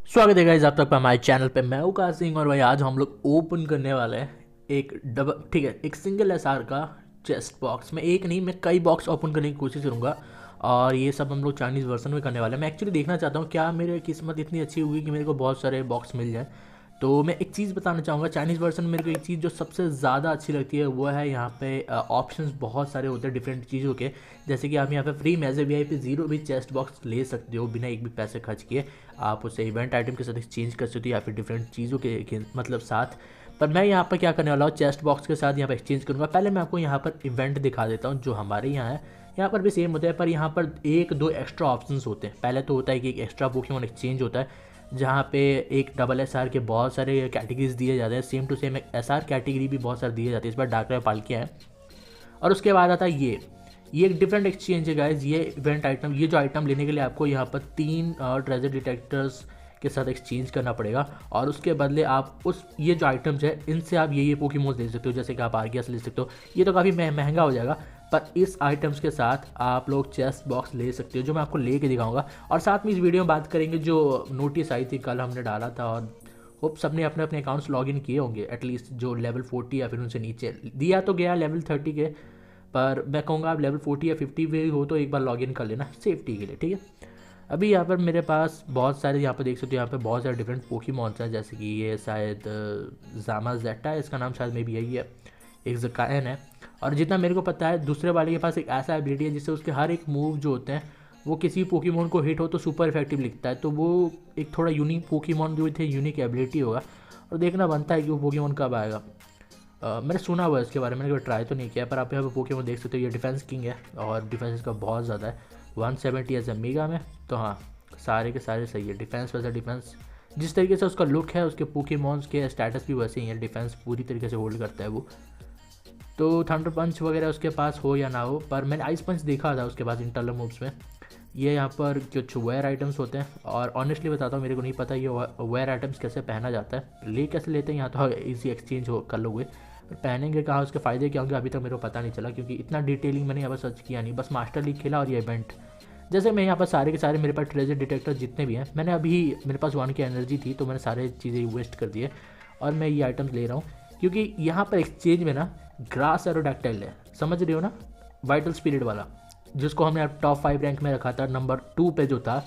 स्वागत है गाइस आप तक हमारे चैनल पे। मैं हूं काश सिंह और भाई आज हम लोग ओपन करने वाले हैं एक डबल, ठीक है, एक सिंगल एसआर का चेस्ट बॉक्स। में एक नहीं, मैं कई बॉक्स ओपन करने की कोशिश करूंगा और ये सब हम लोग चाइनीज़ वर्जन में करने वाले हैं। मैं एक्चुअली देखना चाहता हूँ क्या मेरी किस्मत इतनी अच्छी होगी कि मेरे को बहुत सारे बॉक्स मिल जाए। तो मैं एक चीज़ बताना चाहूँगा, चाइनीज़ वर्जन में मेरे को एक चीज़ जो सबसे ज़्यादा अच्छी लगती है वो है यहाँ पे ऑप्शंस बहुत सारे होते हैं डिफरेंट चीज़ों के। जैसे कि आप यहाँ पे फ्री में एज ए वीआईपी जीरो भी चेस्ट बॉक्स ले सकते हो बिना एक भी पैसे खर्च किए। आप उसे इवेंट आइटम के साथ एक्सचेंज कर सकते हो या फिर डिफरेंट चीज़ों के मतलब साथ। पर मैं यहाँ पर क्या करने वाला हूँ, चेस्ट बॉक्स के साथ यहाँ पर एक्सचेंज करूँगा। पहले मैं आपको यहाँ पर इवेंट दिखा देता हूँ जो हमारे यहाँ है। यहाँ पर भी सेम होता है पर यहाँ पर एक दो एक्स्ट्रा ऑप्शंस होते हैं। पहले तो होता है कि एक एक्स्ट्रा पोकेमॉन एक्सचेंज होता है जहाँ पे एक डबल एसआर के बहुत सारे कैटेगरीज दिए जाते हैं। सेम टू सेम एक एसआर कैटेगरी भी बहुत सारे दिए जाते हैं। इस बार डार्क पालकियाँ हैं। और उसके बाद आता है ये एक डिफरेंट एक्सचेंज है गाइज। ये इवेंट आइटम, ये जो आइटम लेने के लिए आपको यहाँ पर 3 ट्रेजर डिटेक्टर्स के साथ एक्सचेंज करना पड़ेगा और उसके बदले आप उस ये जो आइटम्स है इनसे आप ये पोकेमोन्स ले सकते हो। जैसे कि आप आर्गियस ले सकते हो। ये तो काफ़ी महंगा हो जाएगा पर इस आइटम्स के साथ आप लोग चेस्ट बॉक्स ले सकते हो जो मैं आपको लेके दिखाऊंगा। और साथ में इस वीडियो में बात करेंगे जो नोटिस आई थी कल हमने डाला था और होप सबने अपने अपने अकाउंट्स लॉग इन किए होंगे एटलीस्ट जो लेवल 40 या फिर उनसे नीचे। दिया तो गया लेवल 30 के, पर मैं कहूँगा आप लेवल 40 या 50 पे हो तो एक बार लॉगिन कर लेना सेफ्टी के लिए, ठीक है। अभी यहाँ पर मेरे पास बहुत सारे, यहाँ पर देख सकते हो, यहाँ पे बहुत सारे डिफरेंट पोकेमॉन्स हैं। जैसे कि ये शायद जामा जेटा है, इसका नाम शायद मे भी यही है। एक जकायन है। और जितना मेरे को पता है दूसरे वाले के पास एक ऐसा एबिलिटी है जिससे उसके हर एक मूव जो होते हैं वो किसी पोकेमॉन को हिट हो तो सुपर इफेक्टिव लिखता है। तो वो एक थोड़ा यूनिक पोकेमॉन जो थे, यूनिक एबिलिटी होगा और देखना बनता है कि वो पोकेमॉन कब आएगा। मैंने सुना हुआ है इसके बारे में, मैंने कभी ट्राई तो नहीं किया। पर आप यहाँ पे पोकेमॉन देख सकते हो, ये डिफेंस किंग है और डिफेंस इसका बहुत ज़्यादा है, 170 एज मेगा में। तो हाँ, सारे के सारे सही है। डिफेंस वैसे डिफेंस जिस तरीके से उसका लुक है, उसके पोकेमॉन्स के स्टेटस भी वैसे ही है। डिफेंस पूरी तरीके से होल्ड करता है वो। तो थंडर पंच वगैरह उसके पास हो या ना हो, पर मैंने आइस पंच देखा था उसके पास इंटरनल मूव्स में। ये यहाँ पर कुछ वेयर आइटम्स होते हैं और ऑनेस्टली बताता हूँ मेरे को नहीं पता ये वेयर आइटम्स कैसे पहना जाता है, ले कैसे लेते हैं। यहाँ तो इजी एक्सचेंज हो कर लोगे, पर पहनेंगे कहाँ, उसके फ़ायदे क्या होंगे अभी तक मेरे को पता नहीं चला क्योंकि इतना डिटेलिंग मैंने यहाँ पर सर्च किया नहीं। बस मास्टर लीग खेला और ये इवेंट। जैसे मैं यहाँ पर सारे के सारे मेरे पास ट्रेजर डिटेक्टर जितने भी हैं, मैंने अभी मेरे पास 1 की एनर्जी थी तो मैंने सारे चीज़ें वेस्ट कर दिए और मैं ये आइटम्स ले रहा हूँ क्योंकि यहाँ पर एक्सचेंज में ना ग्रास एरोडैक्टाइल है, समझ रहे हो ना, वाइटल स्पिरिट वाला, जिसको हमने टॉप 5 रैंक में रखा था, नंबर 2 पे जो था।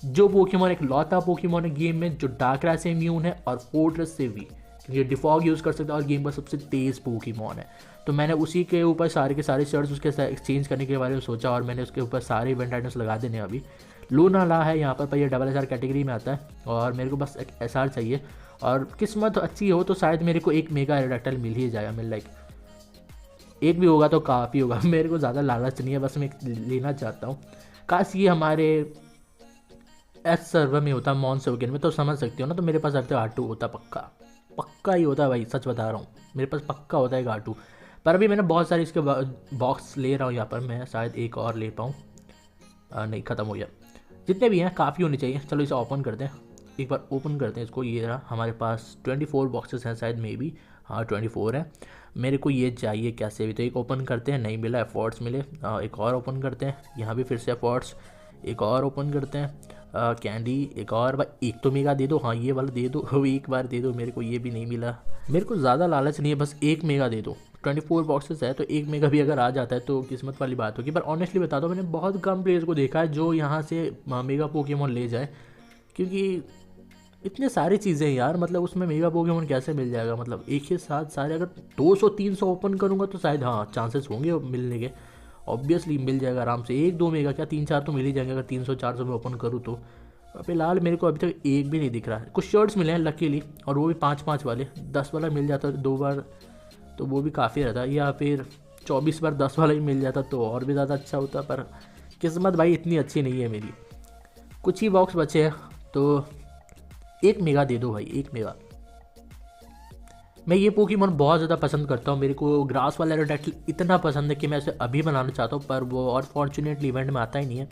जो पोकेमॉन एक लौता पोकेमॉन है गेम में जो डार्करा से इम्यून है और फोर्ट्रेस से भी, क्योंकि डिफॉग यूज़ कर सकता है और गेम का सबसे तेज़ पोकेमॉन है। तो मैंने उसी के ऊपर सारे के सारे शर्ट्स उसके साथ एक्सचेंज करने के बारे में सोचा और मैंने उसके ऊपर सारे इवेंट आइटम्स लगा देने। अभी लूना ला है यहाँ पर ये डबल एसआर कैटेगरी में आता है और मेरे को बस एक एसआर चाहिए और किस्मत अच्छी हो तो शायद मेरे को एक मेगा एरोडैक्टाइल मिल ही जाएगा। मिल लाइक एक भी होगा तो काफ़ी होगा। मेरे को ज़्यादा लालच नहीं है, बस मैं लेना चाहता हूँ। काश ये हमारे एस सर्वर में होता, मॉन सर्वर में, तो समझ सकते हो ना। तो मेरे पास अब तक R2 होता, पक्का पक्का ही होता भाई, सच बता रहा हूँ। मेरे पास पक्का होता है एक R2। पर अभी मैंने बहुत सारे इसके बॉक्स ले रहा हूँ यहाँ पर, मैं शायद एक और ले पाऊँ। नहीं, ख़त्म हो गया। जितने भी हैं काफ़ी होने चाहिए। चलो इसे ओपन करते हैं, एक बार ओपन करते हैं इसको। ये रहा हमारे पास 24 बॉक्सेस हैं शायद, मे बी, हाँ 24 है। मेरे को ये चाहिए कैसे भी, तो एक ओपन करते हैं, नहीं मिला, एफर्ट्स मिले। एक और ओपन करते हैं, यहाँ भी फिर से एफर्ट्स। एक और ओपन करते हैं, कैंडी। एक और भाई, एक तो मेगा दे दो, हाँ ये वाला दे दो, एक बार दे दो। मेरे को ये भी नहीं मिला। मेरे को ज़्यादा लालच नहीं है, बस एक मेगा दे दो। 24 बॉक्सेस है तो एक मेगा भी अगर आ जाता है तो किस्मत वाली बात होगी। पर ऑनेस्टली बता दो, मैंने बहुत कम प्लेयर्स को देखा है जो यहाँ से मेगा पोकेमॉन ले जाए, क्योंकि इतने सारी चीज़ें हैं यार। मतलब उसमें मेगा पोकेमॉन कैसे मिल जाएगा, मतलब एक ही साथ सारे अगर 200-300 ओपन करूँगा तो शायद हाँ चांसेस होंगे मिलने के। ऑब्वियसली मिल जाएगा आराम से, 1-2 मेगा क्या 3-4 तो मिल ही जाएंगे अगर 300-400 में ओपन करूँ तो। फिलहाल मेरे को अभी तक एक भी नहीं दिख रहा है। कुछ शर्ट्स मिले हैं लकीली, और वो भी 5-5 वाले। 10 वाला मिल जाता 2 बार तो वो भी काफ़ी रहता, या फिर 24 बार 10 वाला ही मिल जाता तो और भी ज़्यादा अच्छा होता। पर किस्मत भाई इतनी अच्छी नहीं है मेरी। कुछ ही बॉक्स बचे हैं तो एक मेगा दे दो भाई, एक मेगा। मैं ये पोकेमॉन बहुत ज़्यादा पसंद करता हूँ। मेरे को ग्रास वाला एरोडैक्टिल इतना पसंद है कि मैं इसे अभी बनाना चाहता हूँ, पर वो और फॉर्चुनेटली इवेंट में आता ही नहीं है।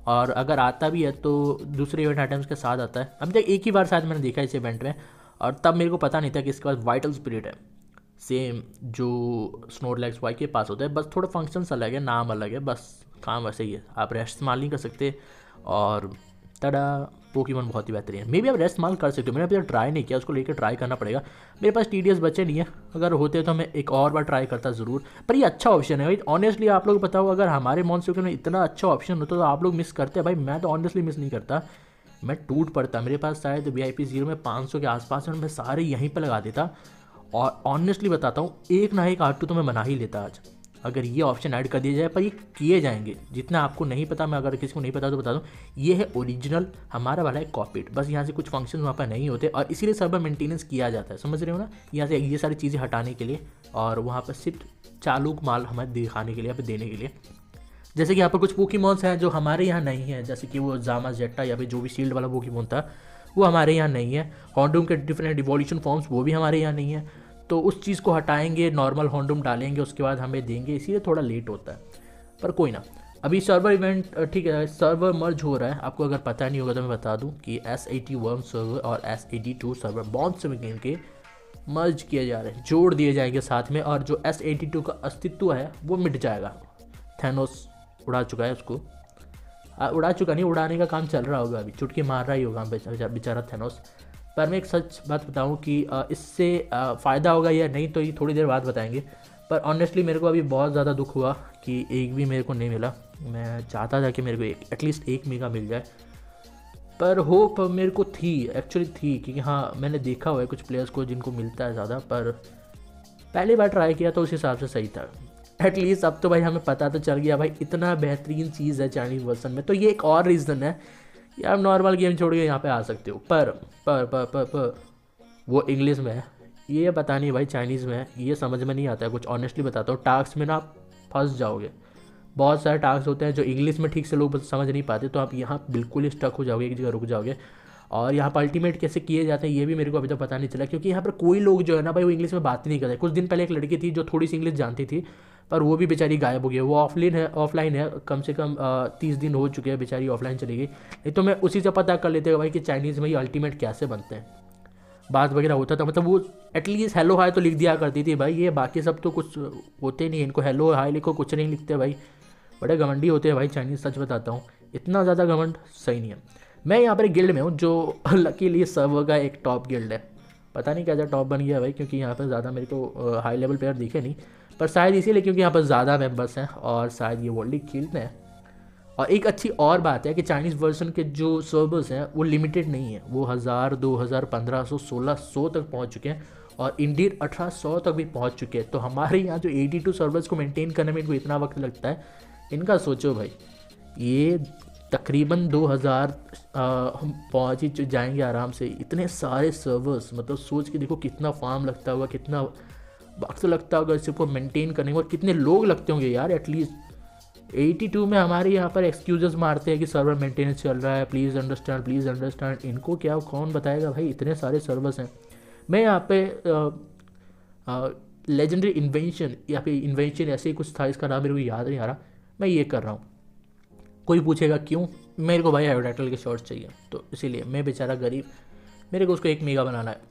और अगर आता भी है तो दूसरे इवेंट आइटम्स के साथ आता है। अभी तक एक ही बार शायद मैंने देखा इस इवेंट में, और तब मेरे को पता नहीं था कि इसके पास वाइटल स्पिरिट है, सेम जो स्नोरलैक्स वाई के पास होता है। बस थोड़ा फंक्शंस अलग है, नाम अलग है, बस काम वैसे ही है। आप रेस्ट इस्तेमाल नहीं कर सकते और तड़ा पोकेमॉन बहुत ही बेहतरीन है। मे भी आप रेस्ट माल कर सकते हो, मैंने अभी तक ट्राई नहीं किया, उसको लेकर ट्राई करना पड़ेगा। मेरे पास TDS बचे नहीं है, अगर होते तो मैं एक और बार ट्राई करता ज़रूर। पर ये अच्छा ऑप्शन है भाई, ऑनेस्टली आप लोग बताओ, अगर हमारे मॉन्स्टर में इतना अच्छा ऑप्शन होता तो आप लोग मिस करते हैं भाई। मैं तो ऑनेस्टली मिस नहीं करता, मैं टूट पड़ता। मेरे पास शायद VIP 0 में 500 के आसपास है, मैं सारे यहीं पर लगा देता। और ऑनेस्टली बताता हूँ, एक ना एक R2 तो मैं बना ही लेता आज, अगर ये ऑप्शन ऐड कर दिया जाए। पर ये किए जाएंगे, जितना आपको नहीं पता, मैं अगर किसी को नहीं पता तो बता दूं, ये है ओरिजिनल, हमारा वाला है कॉपीड। बस यहाँ से कुछ फंक्शन वहाँ पर नहीं होते और इसीलिए सर्वर मेंटेनेंस किया जाता है, समझ रहे हो ना। यहाँ से ये सारी चीज़ें हटाने के लिए और वहाँ पर सिर्फ चालू माल हमें दिखाने के लिए, यहाँ पर देने के लिए। जैसे कि यहाँ पर कुछ पोकेमॉन्स हैं जो हमारे यहाँ नहीं है, जैसे कि वो जामा जेट्टा या फिर जो भी शील्ड वाला पोकेमॉन था वो हमारे यहाँ नहीं है। हॉन्डूम के डिफरेंट इवोल्यूशन फॉर्म्स वो भी हमारे यहाँ नहीं है, तो उस चीज़ को हटाएंगे, नॉर्मल हॉन्डूम डालेंगे, उसके बाद हमें देंगे, इसीलिए थोड़ा लेट होता है। पर कोई ना, अभी सर्वर इवेंट ठीक है, सर्वर मर्ज हो रहा है। आपको अगर पता नहीं होगा तो मैं बता दूं कि S81 सर्वर और S82 सर्वर बॉन्ड से गेम के मर्ज किए जा रहे हैं, जोड़ दिए जाएंगे साथ में, और जो S82 का अस्तित्व है वो मिट जाएगा। थैनोस उड़ा चुका है उसको, उड़ा चुका नहीं, उड़ाने का काम चल रहा होगा, अभी चुटकी मार रहा ही होगा बेचारा थैनोस। पर मैं एक सच बात बताऊं कि इससे फ़ायदा होगा या नहीं तो ये थोड़ी देर बाद बताएंगे। पर ऑनेस्टली मेरे को अभी बहुत ज़्यादा दुख हुआ कि एक भी मेरे को नहीं मिला। मैं चाहता था कि मेरे को एटलीस्ट एक मेगा मिल जाए, पर होप मेरे को थी, एक्चुअली थी, क्योंकि हाँ मैंने देखा हुआ है कुछ प्लेयर्स को जिनको मिलता है ज़्यादा, पर पहली बार ट्राई किया तो उस हिसाब से सही था। एटलीस्ट अब तो भाई हमें पता तो चल गया भाई, इतना बेहतरीन चीज़ है चाइनीज़ वर्जन में, तो ये एक और रीज़न है कि आप नॉर्मल गेम छोड़ के यहाँ पे आ सकते हो। पर वो इंग्लिश में है, ये पता नहीं भाई चाइनीज़ में है, ये समझ में नहीं आता है कुछ। ऑनेस्टली बताता हूँ, टास्क में ना आप फंस जाओगे। बहुत सारे टास्क होते हैं जो इंग्लिश में ठीक से लोग समझ नहीं पाते, तो आप यहाँ बिल्कुल ही स्टक हो जाओगे, एक जगह रुक जाओगे। और यहाँ पर अल्टीमेट कैसे किए जाते हैं ये भी मेरे को अभी तक पता नहीं चला, क्योंकि यहाँ पर कोई लोग जो है ना भाई वो इंग्लिश में बात ही नहीं करते। कुछ दिन पहले एक लड़की थी जो थोड़ी सी इंग्लिश जानती थी, पर वो भी बेचारी गायब हो गई। वो ऑफलाइन है, कम से कम 30 दिन हो चुके हैं, बेचारी ऑफलाइन चली गई। नहीं तो मैं उसी से पता कर लेते भाई कि चाइनीज़ में ये अल्टीमेट कैसे बनते हैं, बात वगैरह होता था। मतलब वो एटलीस्ट हेलो हाय तो लिख दिया करती थी भाई, ये बाकी सब तो कुछ होते नहीं, इनको हेलो हाय लिखो कुछ नहीं लिखते भाई। बड़े घमंडी होते हैं भाई चाइनीज़, सच बताता हूँ, इतना ज़्यादा घमंड सही नहीं है। मैं यहाँ पर एक गिल्ड में हूँ जो लकीली सर्वर का एक टॉप गिल्ड है, पता नहीं कैसा टॉप बन गया भाई, क्योंकि यहाँ पर ज़्यादा मेरे को हाई लेवल प्लेयर दिखे नहीं, पर शायद इसीलिए क्योंकि यहाँ पर ज़्यादा मेंबर्स हैं और शायद ये वर्ल्ड लीग खेलते हैं। और एक अच्छी और बात है कि चाइनीज़ वर्जन के जो सर्वर्स हैं वो लिमिटेड नहीं है, वो 1000, 2000, 1500, 1600 तक पहुँच चुके हैं, और इंडियन 1800 तक भी पहुँच चुके हैं। तो हमारे यहाँ जो 82 सर्वर्स को मेंटेन करने में इनको इतना वक्त लगता है, इनका सोचो भाई, ये तकरीबन 2000 हम पहुँच ही जाएंगे आराम से। इतने सारे सर्वर्स, मतलब सोच के देखो कितना फार्म लगता होगा, कितना वक्त लगता होगा इसको मेंटेन करने में, और कितने लोग लगते होंगे यार। एटलीस्ट 82 में हमारे यहाँ पर एक्सक्यूजेस मारते हैं कि सर्वर मेंटेनेंस चल रहा है, प्लीज़ अंडरस्टैंड। इनको क्या कौन बताएगा भाई, इतने सारे सर्वर्स हैं। मैं यहाँ पे लेजेंडरी इन्वेंशन या फिर इन्वेंशन ऐसे ही कुछ था, इसका नाम मेरे को याद नहीं आ रहा, मैं ये कर रहा हूँ। कोई पूछेगा क्यों, मेरे को भाई एडोडाक्टिल के शॉर्ट्स चाहिए, तो इसीलिए मैं बेचारा गरीब, मेरे को उसको एक मेगा बनाना है।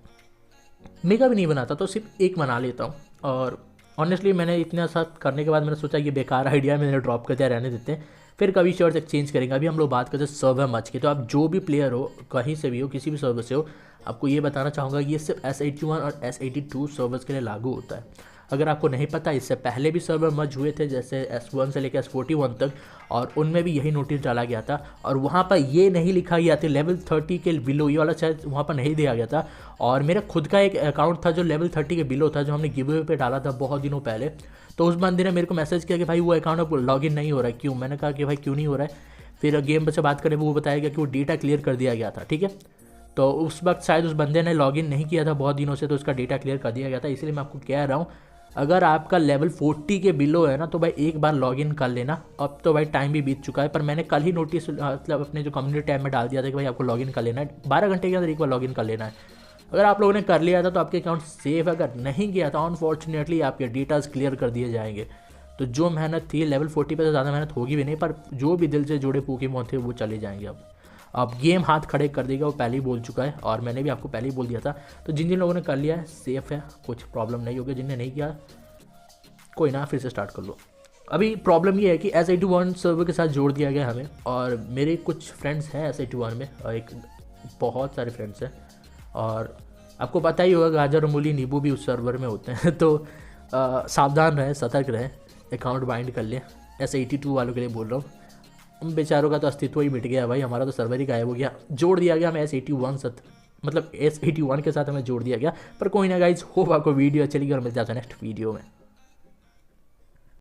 मेगा भी नहीं बनाता तो सिर्फ एक बना लेता हूँ। और ऑनेस्टली मैंने इतना सब करने के बाद मैंने सोचा ये बेकार आइडिया है, मैंने ड्रॉप करते रहने देते हैं, फिर कभी शॉर्ट्स एक्सचेंज करेंगे। अभी हम लोग बात करते हैं सर्वर मच की। तो आप जो भी प्लेयर हो, कहीं से भी हो, किसी भी सर्वर से हो, आपको ये बताना चाहूँगा ये सिर्फ S81 और S82 सर्वर्स के लिए लागू होता है। अगर आपको नहीं पता, इससे पहले भी सर्वर मर्ज हुए थे, जैसे S1 से लेकर S41 तक, और उनमें भी यही नोटिस डाला गया था, और वहाँ पर ये नहीं लिखा गया था लेवल 30 के बिलो, ये वाला शायद वहाँ पर नहीं दिया गया था। और मेरा खुद का एक अकाउंट था जो लेवल 30 के बिलो था, जो हमने गिव पे डाला था बहुत दिनों पहले। तो उस बंदे ने मेरे को मैसेज किया कि भाई वो अकाउंट अब लॉगिन नहीं हो रहा है, क्यों? मैंने कहा कि भाई क्यों नहीं हो रहा है? फिर गेम से बात करें, वो बताया गया कि वो डेटा क्लियर कर दिया गया था, ठीक है। तो उस वक्त शायद उस बंदे ने लॉगिन नहीं किया था बहुत दिनों से, तो उसका डेटा क्लियर कर दिया गया था। इसलिए मैं आपको कह रहा हूँ, अगर आपका लेवल 40 के बिलो है ना, तो भाई एक बार लॉगिन कर लेना। अब तो भाई टाइम भी बीत चुका है, पर मैंने कल ही नोटिस मतलब अपने जो कम्युनिटी टैब में डाल दिया था कि भाई आपको लॉगिन कर लेना है, 12 घंटे के अंदर एक बार लॉगिन कर लेना है। अगर आप लोगों ने कर लिया था तो आपके अकाउंट सेफ है, अगर नहीं किया था अनफॉर्चुनेटली आपके डिटेल्स क्लियर कर दिए जाएंगे। तो जो मेहनत थी लेवल 40 पे तो ज़्यादा मेहनत होगी भी नहीं, पर जो भी दिल से जुड़े पोकेमॉन थे वो चले जाएंगे। अब गेम हाथ खड़े कर देगा, वो पहले ही बोल चुका है, और मैंने भी आपको पहले ही बोल दिया था। तो जिन जिन लोगों ने कर लिया है सेफ़ है, कुछ प्रॉब्लम नहीं होगी। जिनने नहीं किया कोई ना, फिर से स्टार्ट कर लो। अभी प्रॉब्लम ये है कि S81 सर्वर के साथ जोड़ दिया गया हमें, और मेरे कुछ फ्रेंड्स हैं S81 में, और एक बहुत सारे फ्रेंड्स हैं, और आपको पता ही होगा गाजर और मूली नींबू भी उस सर्वर में होते हैं। तो सावधान रहें, सतर्क रहें, अकाउंट बाइंड कर लें। S82 वालों के लिए बोल रहा हूँ, उन बेचारों का तो अस्तित्व ही मिट गया भाई, हमारा तो सर्वर ही गायब हो गया, जोड़ दिया गया हमें S81 के साथ हमें जोड़ दिया गया। पर कोई ना गाइज, होप आपको वीडियो अच्छी लगी और मिल जाता है नेक्स्ट वीडियो में।